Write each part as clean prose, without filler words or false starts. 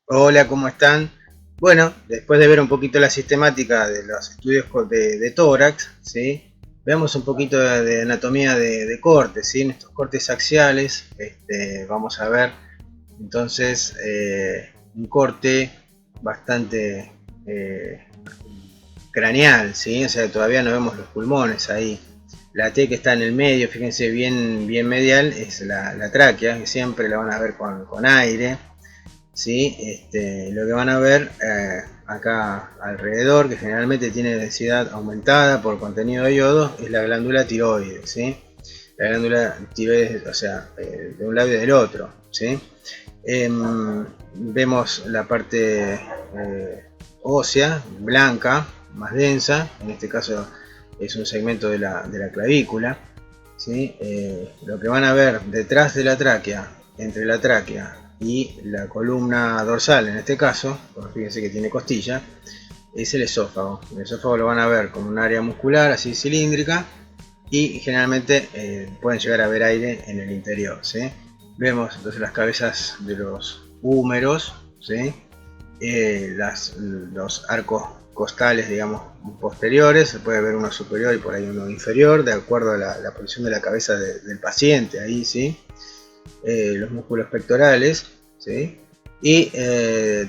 Hola, ¿cómo están? Bueno, después de ver un poquito la sistemática de los estudios de tórax, ¿sí? Veamos un poquito de anatomía de cortes, ¿sí? En estos cortes axiales, vamos a ver entonces un corte bastante craneal, ¿sí? O sea, todavía no vemos los pulmones ahí. La T que está en el medio, fíjense bien medial, es la tráquea, que siempre la van a ver con aire. ¿Sí? Lo que van a ver acá alrededor, que generalmente tiene densidad aumentada por contenido de yodo, es la glándula tiroides, ¿sí? La glándula tiroides, o sea, de un lado y del otro, ¿sí? Vemos la parte ósea, blanca, más densa, en este caso es un segmento de la clavícula, ¿sí? Lo que van a ver detrás de la tráquea, entre la tráquea y la columna dorsal, en este caso, porque fíjense que tiene costilla, es el esófago. El esófago lo van a ver como un área muscular así cilíndrica y generalmente pueden llegar a ver aire en el interior, ¿sí? Vemos entonces las cabezas de los húmeros, ¿sí? Los arcos costales, digamos, posteriores, se puede ver uno superior y por ahí uno inferior, de acuerdo a la posición de la cabeza del paciente, ahí, ¿sí? Los músculos pectorales, ¿sí? Y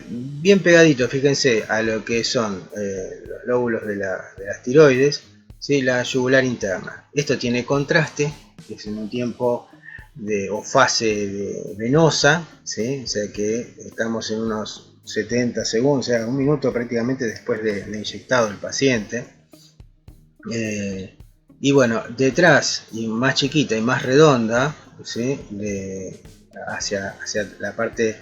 bien pegadito, fíjense, a lo que son los lóbulos de las tiroides, ¿sí? La yugular interna. Esto tiene contraste, que es en un tiempo o fase venosa, ¿sí? O sea que estamos en unos 70 segundos, o sea, un minuto prácticamente después de inyectado el paciente. Y bueno, detrás y más chiquita y más redonda, ¿sí? Hacia la parte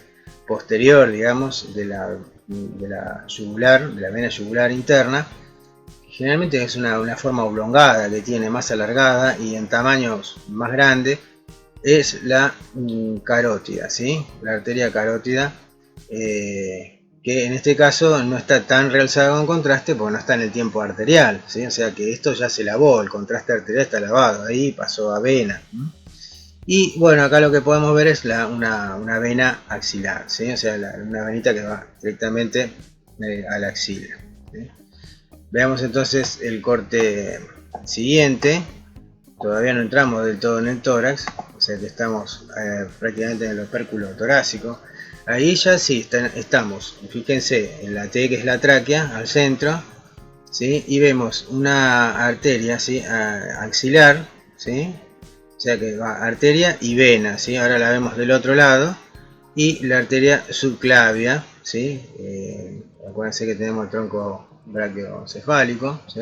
posterior, digamos, de la yugular, de la vena yugular interna, generalmente es una forma oblongada que tiene, más alargada y en tamaños más grandes, es la carótida, ¿sí? La arteria carótida, que en este caso no está tan realzada con contraste porque no está en el tiempo arterial, ¿sí? O sea que esto ya se lavó, el contraste arterial está lavado, ahí pasó a vena. Y bueno, acá lo que podemos ver es una vena axilar, ¿sí? O sea, una venita que va directamente a la axila, ¿sí? Veamos entonces el corte siguiente. Todavía no entramos del todo en el tórax, o sea que estamos prácticamente en el opérculo torácico. Ahí ya sí estamos, fíjense en la T que es la tráquea, al centro, ¿sí? Y vemos una arteria, ¿sí? Axilar, ¿sí? O sea que va arteria y vena, ¿sí? Ahora la vemos del otro lado, y la arteria subclavia, ¿sí? Acuérdense que tenemos el tronco brachiocefálico, ¿sí?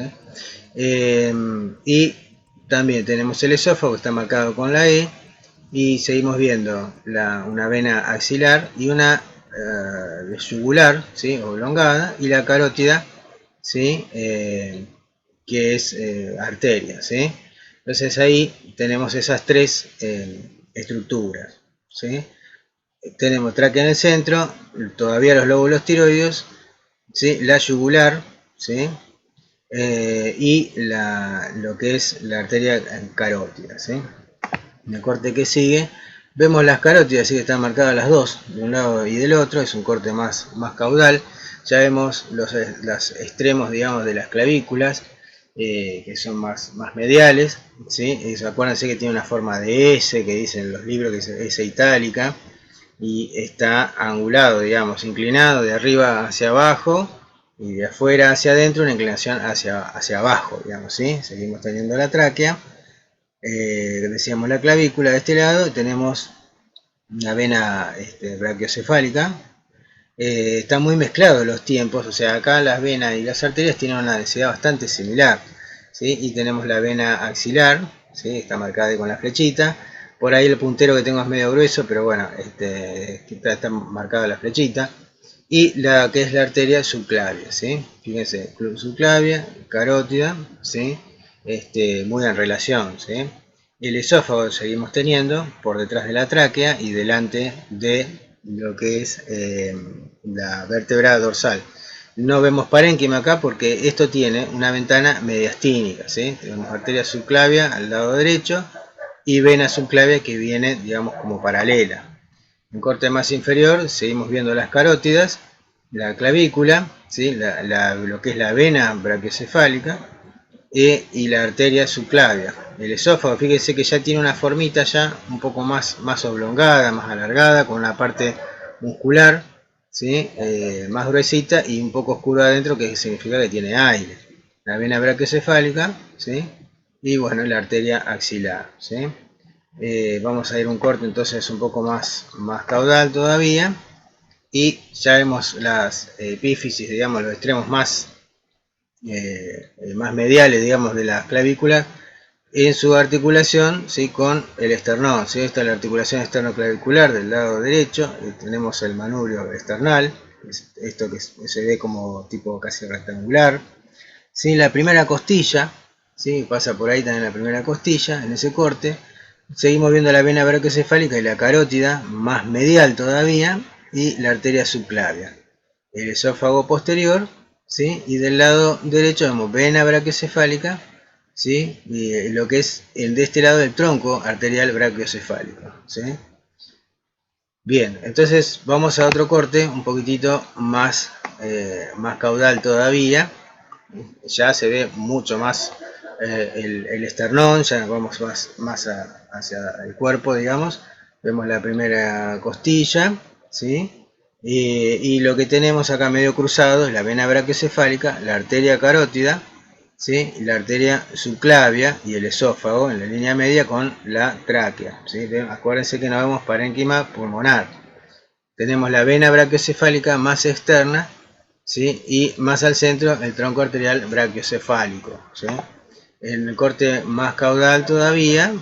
Y también tenemos el esófago que está marcado con la E y seguimos viendo una vena axilar y una yugular, ¿sí? Oblongada, y la carótida, ¿sí? Que es arteria, ¿sí? Entonces ahí tenemos esas tres estructuras, ¿sí? Tenemos tráquea en el centro, todavía los lóbulos tiroides, ¿sí? La yugular, ¿sí? Y lo que es la arteria carótida, ¿sí? En el corte que sigue vemos las carótidas, así que están marcadas las dos, de un lado y del otro, es un corte más caudal. Ya vemos los extremos, digamos, de las clavículas, que son más mediales, ¿sí? Acuérdense que tiene una forma de S, que dicen los libros, que es S itálica, y está angulado, digamos, inclinado de arriba hacia abajo y de afuera hacia adentro, una inclinación hacia abajo, digamos, ¿sí? Seguimos teniendo la tráquea, decíamos la clavícula de este lado, y tenemos una vena brachiocefálica. Está muy mezclado los tiempos, o sea, acá las venas y las arterias tienen una densidad bastante similar, ¿sí? Y tenemos la vena axilar, ¿sí? Está marcada con la flechita. Por ahí el puntero que tengo es medio grueso, pero bueno, está marcada la flechita. Y la que es la arteria subclavia, ¿sí? Fíjense, subclavia, carótida, ¿sí? Muy en relación, ¿sí? El esófago seguimos teniendo por detrás de la tráquea y delante de lo que es la vértebra dorsal. No vemos parénquima acá porque esto tiene una ventana mediastínica, ¿sí? Tenemos arteria subclavia al lado derecho y vena subclavia que viene, digamos, como paralela. En corte más inferior seguimos viendo las carótidas, la clavícula, ¿sí? Lo que es la vena brachiocefálica y la arteria subclavia. El esófago, fíjense que ya tiene una formita ya un poco más oblongada, más alargada, con una parte muscular, ¿sí? Más gruesita y un poco oscuro adentro, que significa que tiene aire. La vena brachiocefálica, ¿sí? Y bueno, la arteria axilar, ¿sí? Vamos a ir un corte entonces un poco más caudal todavía, y ya vemos las epífisis, digamos, los extremos más mediales, digamos, de la clavícula en su articulación, ¿sí? Con el esternón, ¿sí? Esta es la articulación esternoclavicular del lado derecho. Tenemos el manubrio esternal, esto que se ve como tipo casi rectangular, ¿sí? La primera costilla, ¿sí? Pasa por ahí también la primera costilla en ese corte. Seguimos viendo la vena brachiocefálica y la carótida, más medial todavía, y la arteria subclavia. El esófago posterior, ¿sí? Y del lado derecho vemos vena brachiocefálica, ¿sí? Y lo que es de este lado del tronco arterial brachiocefálico, ¿sí? Bien, entonces vamos a otro corte un poquitito más caudal todavía. Ya se ve mucho más el esternón, ya vamos más hacia el cuerpo, digamos. Vemos la primera costilla, ¿sí? Y lo que tenemos acá medio cruzado es la vena brachiocefálica, la arteria carótida, ¿sí? La arteria subclavia y el esófago en la línea media con la tráquea, ¿sí? Acuérdense que no vemos parénquima pulmonar. Tenemos la vena brachiocefálica más externa, ¿sí? Y más al centro el tronco arterial brachiocefálico, ¿sí? En el corte más caudal todavía,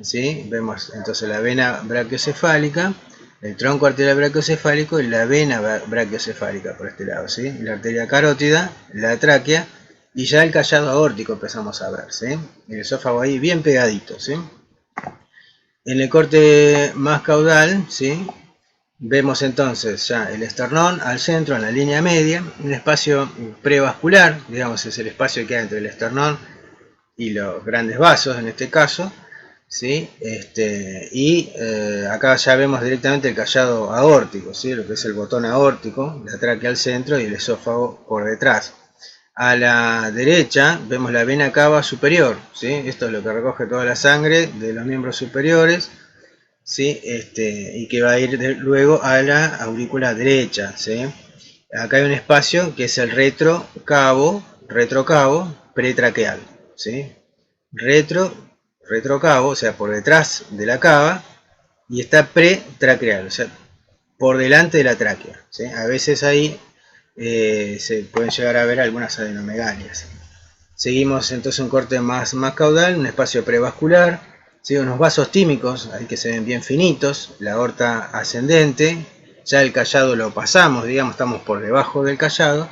¿sí? Vemos entonces la vena brachiocefálica, el tronco arterial brachiocefálico y la vena brachiocefálica por este lado, ¿sí? La arteria carótida, la tráquea y ya el callado aórtico empezamos a ver, ¿sí? El esófago ahí bien pegadito, ¿sí? En el corte más caudal, ¿sí? Vemos entonces ya el esternón al centro, en la línea media, un espacio prevascular, digamos es el espacio que hay entre el esternón y los grandes vasos en este caso, ¿sí? Acá ya vemos directamente el callado aórtico, ¿sí? Lo que es el botón aórtico, la tráquea al centro y el esófago por detrás. A la derecha vemos la vena cava superior, ¿sí? Esto es lo que recoge toda la sangre de los miembros superiores, ¿sí? Y que va a ir luego a la aurícula derecha, ¿sí? Acá hay un espacio que es el retrocavo pretraqueal, ¿sí? Retrocavo, o sea, por detrás de la cava, y está pretraqueal, o sea, por delante de la tráquea, ¿sí? A veces ahí se pueden llegar a ver algunas adenomegalias. Seguimos entonces un corte más caudal, un espacio prevascular, ¿sí? Unos vasos tímicos, ahí que se ven bien finitos, la aorta ascendente, ya el callado lo pasamos, digamos, estamos por debajo del callado.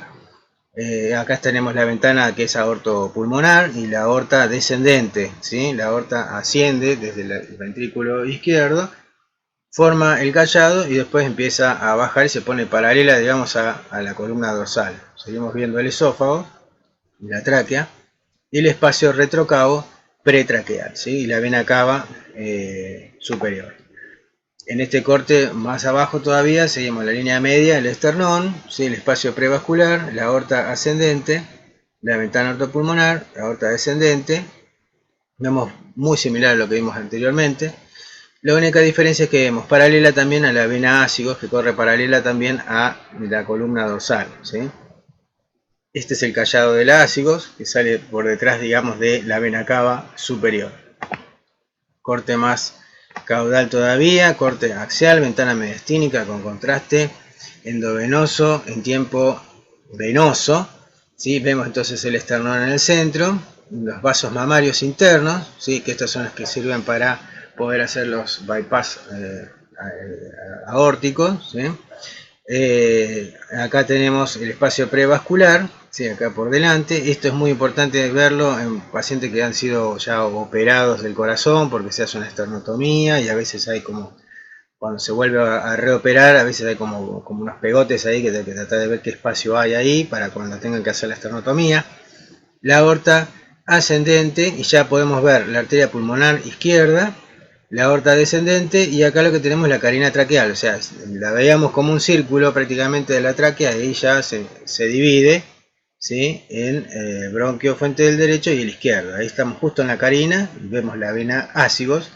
Acá tenemos la ventana que es aortopulmonar y la aorta descendente, ¿sí? La aorta asciende desde el ventrículo izquierdo, forma el callado y después empieza a bajar y se pone paralela, digamos, a la columna dorsal. Seguimos viendo el esófago y la tráquea y el espacio retrocavo pretraqueal, ¿sí? Y la vena cava superior. En este corte más abajo todavía seguimos la línea media, el esternón, ¿sí? El espacio prevascular, la aorta ascendente, la ventana aortopulmonar, la aorta descendente. Vemos muy similar a lo que vimos anteriormente. La única diferencia es que vemos paralela también a la vena ásigos, que corre paralela también a la columna dorsal, ¿sí? Este es el callado del ásigos, que sale por detrás, digamos, de la vena cava superior. Corte más caudal todavía, corte axial, ventana mediastínica con contraste endovenoso en tiempo venoso, ¿sí? Vemos entonces el esternón en el centro, los vasos mamarios internos, ¿sí? Que estos son los que sirven para poder hacer los bypass aórticos, ¿sí? Acá tenemos el espacio prevascular, ¿sí? Acá por delante. Esto es muy importante verlo en pacientes que han sido ya operados del corazón, porque se hace una esternotomía y a veces hay como, cuando se vuelve a reoperar, a veces hay como unos pegotes ahí que hay que tratar de ver qué espacio hay ahí para cuando tengan que hacer la esternotomía. La aorta ascendente, y ya podemos ver la arteria pulmonar izquierda, la aorta descendente, y acá lo que tenemos es la carina traqueal, o sea, la veíamos como un círculo prácticamente de la tráquea, y ahí ya se divide, ¿sí?, en bronquio fuente del derecho y el izquierdo. Ahí estamos justo en la carina, y vemos la vena ácigos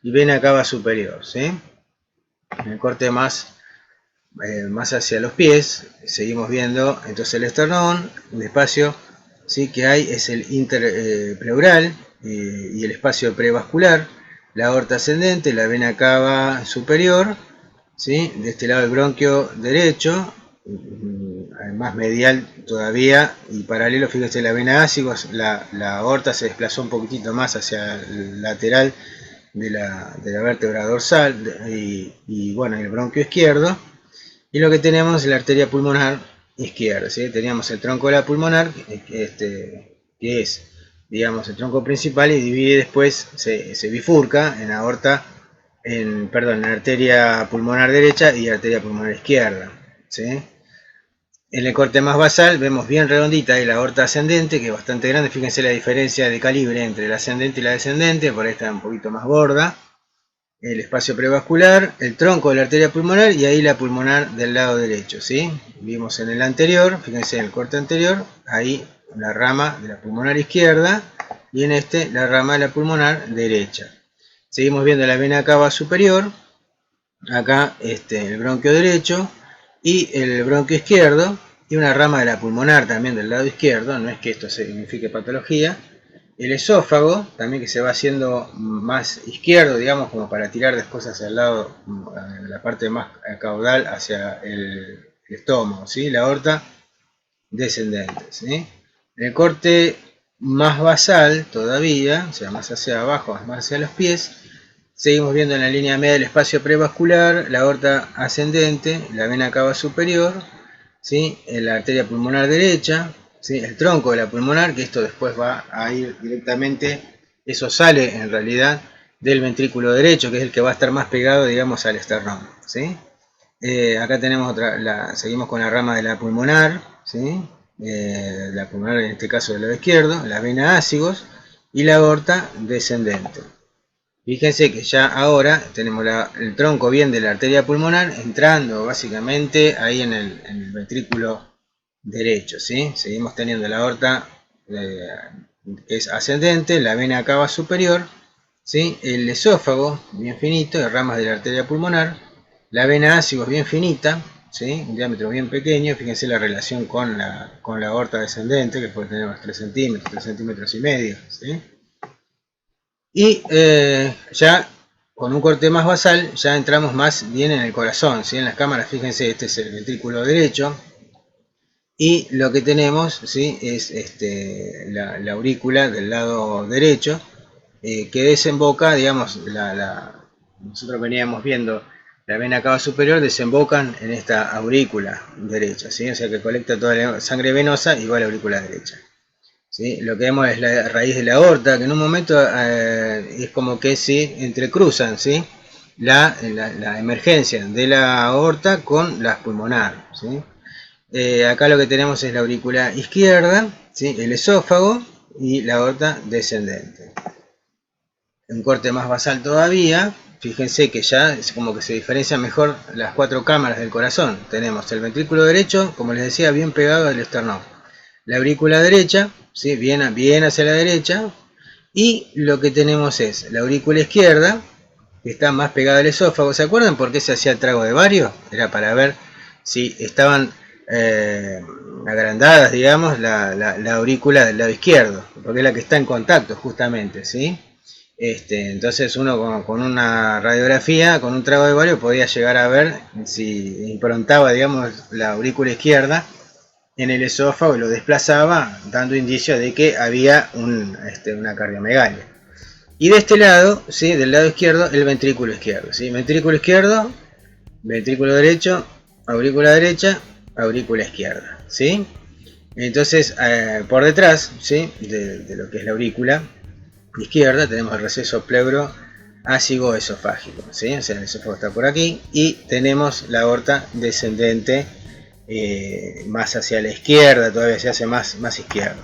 y vena cava superior, ¿sí? En el corte más hacia los pies, seguimos viendo entonces el esternón, el espacio, ¿sí?, que hay es el interpleural y el espacio prevascular, la aorta ascendente, la vena cava superior, ¿sí?, de este lado el bronquio derecho, más medial todavía y paralelo, fíjense la vena ácigos, la aorta se desplazó un poquitito más hacia el lateral de la vértebra dorsal y bueno, el bronquio izquierdo. Y lo que tenemos es la arteria pulmonar izquierda, ¿sí? Teníamos el tronco de la pulmonar, que es, digamos, el tronco principal, y divide después, se bifurca en aorta, en la arteria pulmonar derecha y arteria pulmonar izquierda, ¿sí? En el corte más basal vemos bien redondita ahí la aorta ascendente, que es bastante grande. Fíjense la diferencia de calibre entre la ascendente y la descendente, por ahí está un poquito más gorda. El espacio prevascular, el tronco de la arteria pulmonar y ahí la pulmonar del lado derecho, ¿sí? Vimos en el anterior, fíjense en el corte anterior, ahí la rama de la pulmonar izquierda y en este la rama de la pulmonar derecha. Seguimos viendo la vena cava superior, acá el bronquio derecho y el bronquio izquierdo y una rama de la pulmonar también del lado izquierdo, no es que esto signifique patología. El esófago, también, que se va haciendo más izquierdo, digamos, como para tirar después hacia el lado, la parte más caudal hacia el estómago, ¿sí? La aorta descendente, ¿sí? El corte más basal todavía, o sea, más hacia abajo, más hacia los pies, seguimos viendo en la línea media del espacio prevascular, la aorta ascendente, la vena cava superior, ¿sí?, la arteria pulmonar derecha, ¿sí?, el tronco de la pulmonar, que esto después va a ir directamente, eso sale en realidad del ventrículo derecho, que es el que va a estar más pegado, digamos, al esternón, ¿sí? Acá tenemos seguimos con la rama de la pulmonar, ¿sí?, la pulmonar en este caso del lado izquierdo, la vena ácigos y la aorta descendente. Fíjense que ya ahora tenemos el tronco bien de la arteria pulmonar entrando básicamente ahí en el ventrículo derecho, ¿sí? Seguimos teniendo la aorta que es ascendente, la vena cava superior, ¿sí?, el esófago bien finito, de ramas de la arteria pulmonar, la vena ácigos bien finita, ¿sí?, un diámetro bien pequeño. Fíjense la relación con la aorta descendente, que puede tener unos 3 centímetros, 3 centímetros y medio, ¿sí? Y ya con un corte más basal ya entramos más bien en el corazón, ¿sí? En las cámaras, fíjense, este es el ventrículo derecho y lo que tenemos, ¿sí?, es la aurícula del lado derecho, que desemboca, digamos, nosotros veníamos viendo la vena cava superior, desembocan en esta aurícula derecha, ¿sí? O sea que colecta toda la sangre venosa y va a la aurícula derecha, ¿sí? Lo que vemos es la raíz de la aorta, que en un momento es como que se entrecruzan, ¿sí?, la emergencia de la aorta con la pulmonar, ¿sí? Acá lo que tenemos es la aurícula izquierda, ¿sí?, el esófago y la aorta descendente. Un corte más basal todavía, fíjense que ya es como que se diferencian mejor las 4 cámaras del corazón. Tenemos el ventrículo derecho, como les decía, bien pegado al esternón. La aurícula derecha, ¿sí?, bien hacia la derecha. Y lo que tenemos es la aurícula izquierda, que está más pegada al esófago. ¿Se acuerdan por qué se hacía el trago de bario? Era para ver si estaban agrandadas, digamos, la aurícula del lado izquierdo, porque es la que está en contacto justamente, ¿sí? Entonces uno con una radiografía, con un trago de bario, podía llegar a ver si improntaba, digamos, la aurícula izquierda en el esófago y lo desplazaba, dando indicio de que había una cardiomegalia. Y de este lado, ¿sí?, del lado izquierdo, el ventrículo izquierdo, ¿sí? Ventrículo izquierdo, ventrículo derecho, aurícula derecha, aurícula izquierda, ¿sí? Entonces, por detrás, ¿sí?, de lo que es la aurícula izquierda, tenemos el receso pleuroácigo esofágico, ¿sí? O sea, el esófago está por aquí y tenemos la aorta descendente más hacia la izquierda, todavía se hace más izquierdo.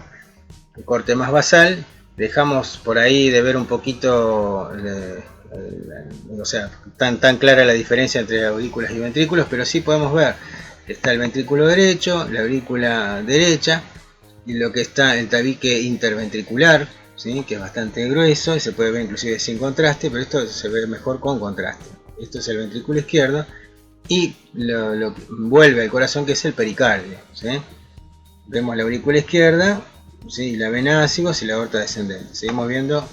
El corte más basal, dejamos por ahí de ver un poquito o sea, tan clara la diferencia entre aurículas y ventrículos, pero sí podemos ver que está el ventrículo derecho, la aurícula derecha, y lo que está el tabique interventricular, ¿sí? Que es bastante grueso y se puede ver inclusive sin contraste, pero esto se ve mejor con contraste. Esto es el ventrículo izquierdo y lo que envuelve el corazón, que es el pericardio, ¿sí? Vemos la aurícula izquierda, ¿sí? La vena ácigos y la aorta descendente. Seguimos viendo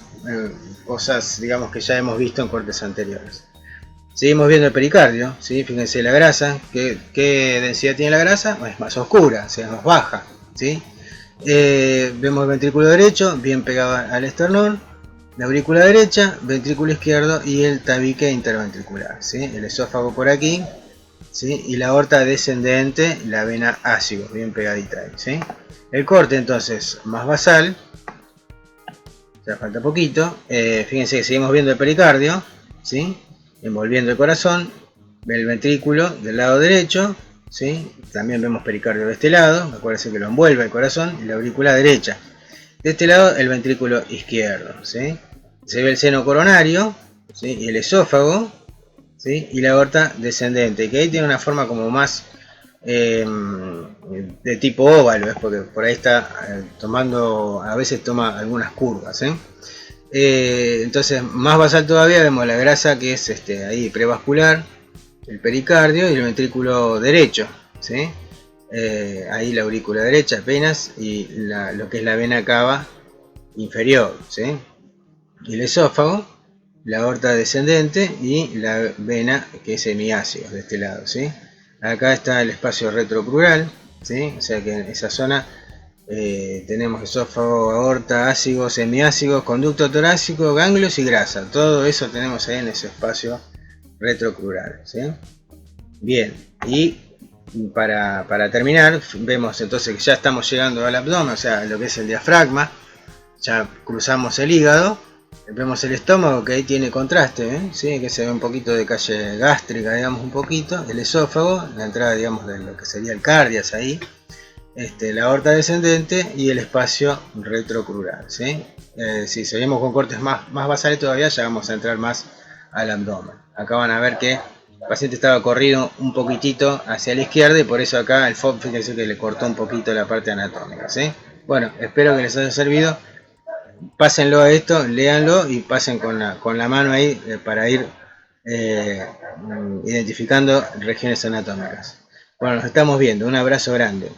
cosas, digamos, que ya hemos visto en cortes anteriores. Seguimos viendo el pericardio, ¿sí? Fíjense la grasa. ¿Qué densidad tiene la grasa? Es más oscura, o sea, más baja, ¿sí? Vemos el ventrículo derecho bien pegado al esternón, la aurícula derecha, ventrículo izquierdo y el tabique interventricular, ¿sí? El esófago por aquí, ¿sí? Y la aorta descendente, la vena ácido, bien pegadita ahí, ¿sí? El corte entonces más basal, ya falta poquito. Fíjense que seguimos viendo el pericardio, ¿sí? Envolviendo el corazón, el ventrículo del lado derecho, ¿sí? También vemos pericardio de este lado, acuérdense que lo envuelve el corazón y la aurícula derecha. De este lado el ventrículo izquierdo, ¿sí? Se ve el seno coronario, ¿sí? Y el esófago, ¿sí? Y la aorta descendente, que ahí tiene una forma como más de tipo óvalo, ¿eh? Porque por ahí está tomando, a veces toma algunas curvas, ¿eh? Entonces, más basal todavía, vemos la grasa que es ahí prevascular, el pericardio y el ventrículo derecho, ¿sí? Ahí la aurícula derecha apenas y lo que es la vena cava inferior, ¿sí? Y el esófago, la aorta descendente y la vena que es semiácido de este lado, ¿sí? Acá está el espacio retrocrural, ¿sí? O sea que en esa zona tenemos esófago, aorta, ácido, semiácido, conducto torácico, ganglios y grasa. Todo eso tenemos ahí en ese espacio retrocrural, ¿sí? Bien, y para terminar, vemos entonces que ya estamos llegando al abdomen, o sea, lo que es el diafragma. Ya cruzamos el hígado, vemos el estómago, que ahí tiene contraste, ¿eh? ¿Sí? Que se ve un poquito de calle gástrica, digamos, un poquito, el esófago, la entrada, digamos, de lo que sería el cardias ahí, la aorta descendente y el espacio retrocrural, ¿sí? Si seguimos con cortes más basales todavía, ya vamos a entrar más al abdomen. Acá van a ver que el paciente estaba corrido un poquitito hacia la izquierda y por eso acá el FOB, fíjense que le cortó un poquito la parte anatómica, ¿sí? Bueno, espero que les haya servido. Pásenlo a esto, léanlo y pasen con la mano ahí para ir identificando regiones anatómicas. Bueno, nos estamos viendo. Un abrazo grande.